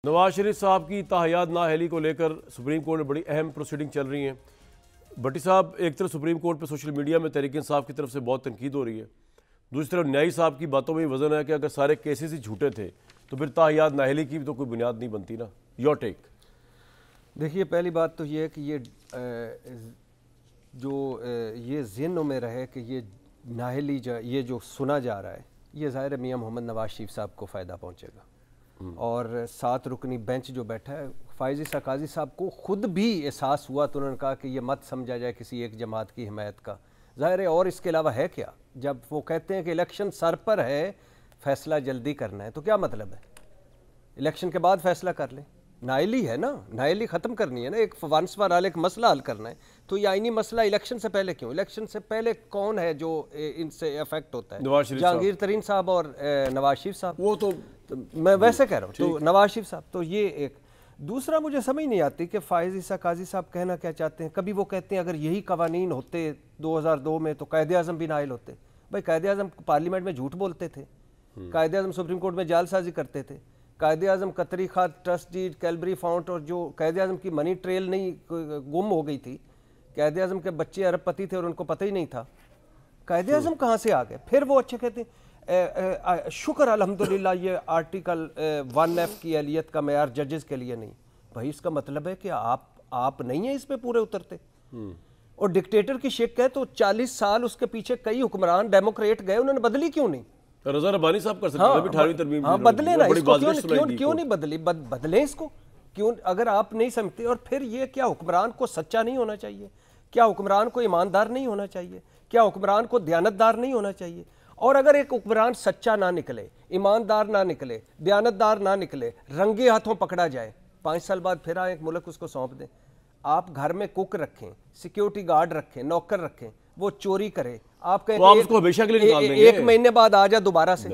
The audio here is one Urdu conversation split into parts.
نواز شریف صاحب کی تاحیات نااہلی کو لے کر سپریم کورٹ میں بڑی اہم پروسیڈنگ چل رہی ہیں۔ بھٹی صاحب، ایک طرف سپریم کورٹ پہ سوشل میڈیا میں تحریک انصاف کی طرف سے بہت تنقید ہو رہی ہے، دوسری طرف نیائی صاحب کی باتوں میں وزن ہے کہ اگر سارے کیسز ہی جھوٹے تھے تو پھر تاحیات نااہلی کی بھی تو کوئی بنیاد نہیں بنتی نا۔ Your take. دیکھیے، پہلی بات تو یہ ہے کہ یہ ذہنوں میں رہے کہ یہ نااہلی یہ جو سنا جا رہا ہے، یہ ظاہر میاں محمد نواز شریف صاحب کو فائدہ پہنچے گا، اور 7 رکنی بینچ جو بیٹھا ہے، فائز عیسیٰ قاضی صاحب کو خود بھی احساس ہوا تو انہوں نے کہا کہ یہ مت سمجھا جائے کسی ایک جماعت کی حمایت کا۔ ظاہر ہے، اور اس کے علاوہ ہے کیا؟ جب وہ کہتے ہیں کہ الیکشن سر پر ہے، فیصلہ جلدی کرنا ہے، تو کیا مطلب ہے؟ الیکشن کے بعد فیصلہ کر لیں۔ نااہلی ہے نا، نااہلی ختم کرنی ہے نا، ایک ونس فار آل ایک مسئلہ حل کرنا ہے، تو یہ آئینی مسئلہ الیکشن سے پہلے کیوں؟ الیکشن سے پہلے کون ہے جو ان سے افیکٹ ہوتا ہے؟ جہانگیر ترین صاحب اور نواز شریف صاحب۔ وہ تو میں ویسے کہہ رہا ہوں، تو نواز شریف صاحب تو یہ ایک۔ دوسرا، مجھے سمجھ نہیں آتی کہ فائز عیسیٰ قاضی صاحب کہنا کیا چاہتے ہیں۔ کبھی وہ کہتے ہیں اگر یہی قوانین ہوتے 2002 میں تو قائد اعظم بھی نائل ہوتے۔ بھائی، قائد اعظم پارلیمنٹ میں جھوٹ بولتے تھے، قائد اعظم سپریم کورٹ میں جعل سازی کرتے تھے، قائد اعظم قطری خط، ٹرسٹ ڈیڈ، کیلبری فاؤنٹ، اور جو قائد اعظم کی منی ٹریل نہیں گم ہو گئی تھی، قائد اعظم کے بچے ارب پتی تھے اور ان کو پتہ ہی نہیں تھا، قائد اعظم کہاں سے آ گئے؟ پھر وہ اچھے کہتے ہیں شکر الحمدللہ یہ آرٹیکل 1F کی اہلیت کا معیار ججز کے لیے نہیں۔ بھائی، اس کا مطلب ہے کہ آپ نہیں ہیں اس پہ پورے اترتے، اور ڈکٹیٹر کی شک ہے تو 40 سال اس کے پیچھے کئی حکمران ڈیموکریٹ گئے، انہوں نے بدلی کیوں نہیں؟ رضا ربانی صاحب کر سکتے ہیں، 18ویں ترمیم بدلے نا اس کو، کیوں نہیں بدلی؟ بدلیں اس کو کیوں، اگر آپ نہیں سمجھتے۔ اور پھر یہ کیا حکمران کو سچا نہیں ہونا چاہیے؟ کیا حکمران کو ایماندار نہیں ہونا چاہیے؟ کیا حکمران کو دیانتدار نہیں ہونا چاہیے؟ اور اگر ایک حکمران سچا نہ نکلے، ایماندار نہ نکلے، دیانتدار نہ نکلے، رنگے ہاتھوں پکڑا جائے، 5 سال بعد پھر ایک ملک اس کو سونپ دیں۔ آپ گھر میں کوک رکھیں، سیکیورٹی گارڈ رکھیں، نوکر رکھیں، وہ چوری کرے، آپ کہیں ایک مہینے بعد آ جا دوبارہ سے،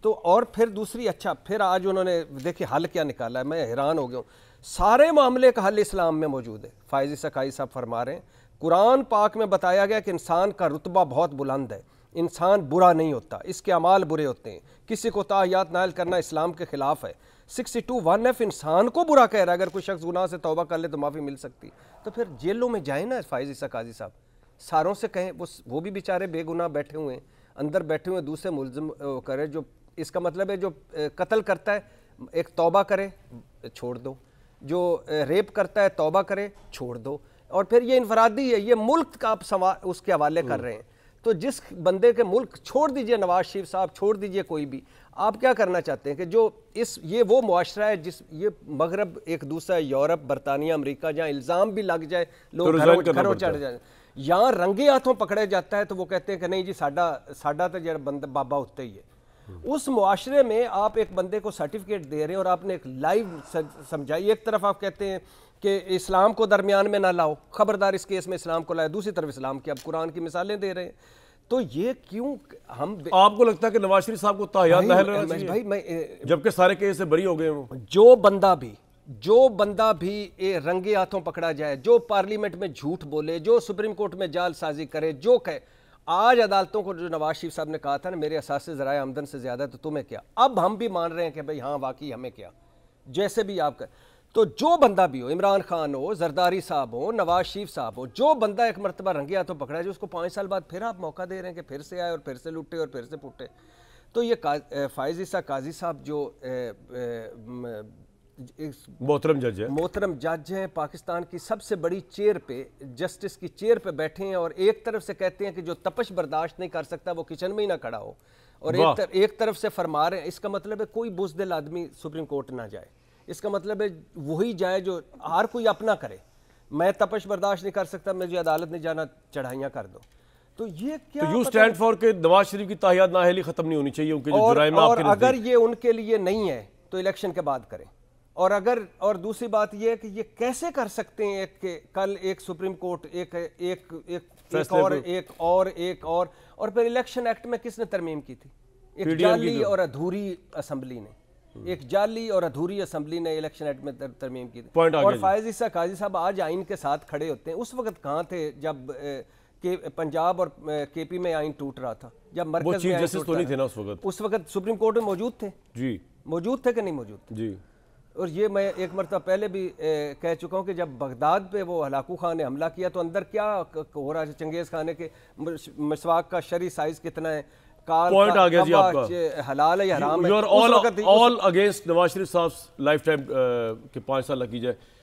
تو اور پھر دوسری، اچھا پھر آج انہوں نے دیکھیں حل کیا نکالا ہے، میں حیران ہو گیا ہوں۔ سارے معاملے کا حل اسلام میں موجود ہے۔ فائز عیسیٰ قاضی صاحب فرما رہے ہیں قرآن پاک میں بتایا گیا کہ انسان کا رتبہ بہت بلند ہے، انسان برا نہیں ہوتا، اس کے اعمال برے ہوتے ہیں، کسی کو تاحیات نائل کرنا اسلام کے خلاف ہے۔ 62(1F) انسان کو برا کہہ رہا ہے، اگر کوئی شخص گناہ سے توبہ کر لے تو معافی مل سکتی، تو پھر جیلوں میں جائیں نا فائز عیسیٰ قاضی صاحب، ساروں سے کہیں، وہ بھی بیچارے بے گناہ بیٹھے ہوئے ہیں، اندر بیٹھے ہوئے، دوسرے ملزم کرے، جو اس کا مطلب ہے جو قتل کرتا ہے ایک توبہ کرے چھوڑ دو، جو ریپ کرتا ہے توبہ کرے چھوڑ دو، اور پھر یہ انفرادی ہے، یہ ملک کا آپ اس کے حوالے کر رہے ہیں۔ تو جس بندے کے ملک چھوڑ دیجئے، نواز شریف صاحب چھوڑ دیجئے، کوئی بھی، آپ کیا کرنا چاہتے ہیں کہ جو یہ وہ معاشرہ ہے جس یہ مغرب ایک دوسرا یورپ، برطانیہ، امریکہ، جہاں الزام بھی لگ جائے لوگ گھروں چڑھ جائیں، یہاں رنگے ہاتھوں پکڑے جاتا ہے تو وہ کہتے ہیں کہ نہیں جی ساڈا تو جڑا بندہ بابا ہوتا ہی ہے۔ اس معاشرے میں آپ ایک بندے کو سرٹیفکیٹ دے رہے ہیں اور آپ نے ایک لائیو سمجھائی، ایک طرف آپ کہتے ہیں کہ اسلام کو درمیان میں نہ لاؤ، خبردار اس کیس میں اسلام کو لائے، دوسری طرف اسلام کی اب قرآن کی مثالیں دے رہے ہیں، تو یہ کیوں ہم آپ کو لگتا ہے کہ نواز شریف صاحب کو تاحیات نااہل ہونا چاہیے جبکہ سارے کیس سے بری ہو گئے ہوں؟ جو بندہ بھی رنگے ہاتھوں پکڑا جائے، جو پارلیمنٹ میں جھوٹ بولے، جو سپریم کورٹ میں جعل سازی کرے، جو کہے، آج عدالتوں کو جو نواز شریف صاحب نے کہا تھا نا میرے اساس ذرائع آمدن سے زیادہ ہے تو تمہیں کیا، اب ہم بھی مان رہے ہیں کہ بھئی ہاں واقعی ہمیں کیا، جیسے بھی آپ کہیں، تو جو بندہ بھی ہو، عمران خان ہو، زرداری صاحب ہو، نواز شریف صاحب ہو، جو بندہ ایک مرتبہ رنگے ہاتھوں پکڑا ہے، جو اس کو 5 سال بعد پھر آپ موقع دے رہے ہیں کہ پھر سے آئے اور پھر سے لوٹے اور پھر سے پھوٹے، تو یہ فائز عیسیٰ قاضی صاحب جو محترم جج ہیں، پاکستان کی سب سے بڑی چیئر پہ، جسٹس کی چیئر پہ بیٹھے ہیں، اور ایک طرف سے کہتے ہیں کہ جو تپش برداشت نہیں کر سکتا وہ کچن میں ہی نہ کھڑا ہو، اور ایک طرف سے فرما رہے ہیں، اس کا مطلب ہے کوئی بزدل آدمی سپریم کورٹ نہ جائے، اس کا مطلب ہے وہی جائے جو ہر کوئی اپنا کرے، میں تپش برداشت نہیں کر سکتا، مجھے عدالت نہیں جانا، چڑھائیاں کر دو، تو یہ کیا؟ تو یو سٹینڈ فار کہ نواز شریف کی تاحیات نااہلی ختم نہیں ہونی چاہیے ان کے جو جرائم آپ کے نزدیک، اور اگر یہ ان کے لیے نہیں ہے تو الیکشن کے بعد کریں، اور دوسری بات یہ ہے کہ یہ کیسے کر سکتے ہیں کہ کل ایک سپریم کورٹ اور پھر الیکشن ایکٹ میں کس نے ترمیم کی تھی؟ ایک جعلی اور ادھوری اسمبلی نے الیکشن ایکٹ میں ترمیم کی تھی، اور فائز عیسیٰ قاضی صاحب آج آئین کے ساتھ کھڑے ہوتے ہیں، اس وقت کہاں تھے جب کہ پنجاب اور کے پی میں آئین ٹوٹ رہا تھا، جب مرکز میں اس وقت سپریم کورٹ میں موجود تھے؟ جی موجود تھے کہ نہیں موجود تھے؟ جی اور یہ میں ایک مرتبہ پہلے بھی کہہ چکا ہوں کہ جب بغداد پہ وہ ہلاکو خان نے حملہ کیا تو اندر کیا ہو رہا ہے چنگیز خان کے مسواک کا شرعی سائز کتنا ہے، پوائنٹ آ گیا جی آپ کا، حلال ہے یا حرام ہے، آل اگینسٹ نواز شریف صاحب لائف ٹائم کے 5 سال کی جائے.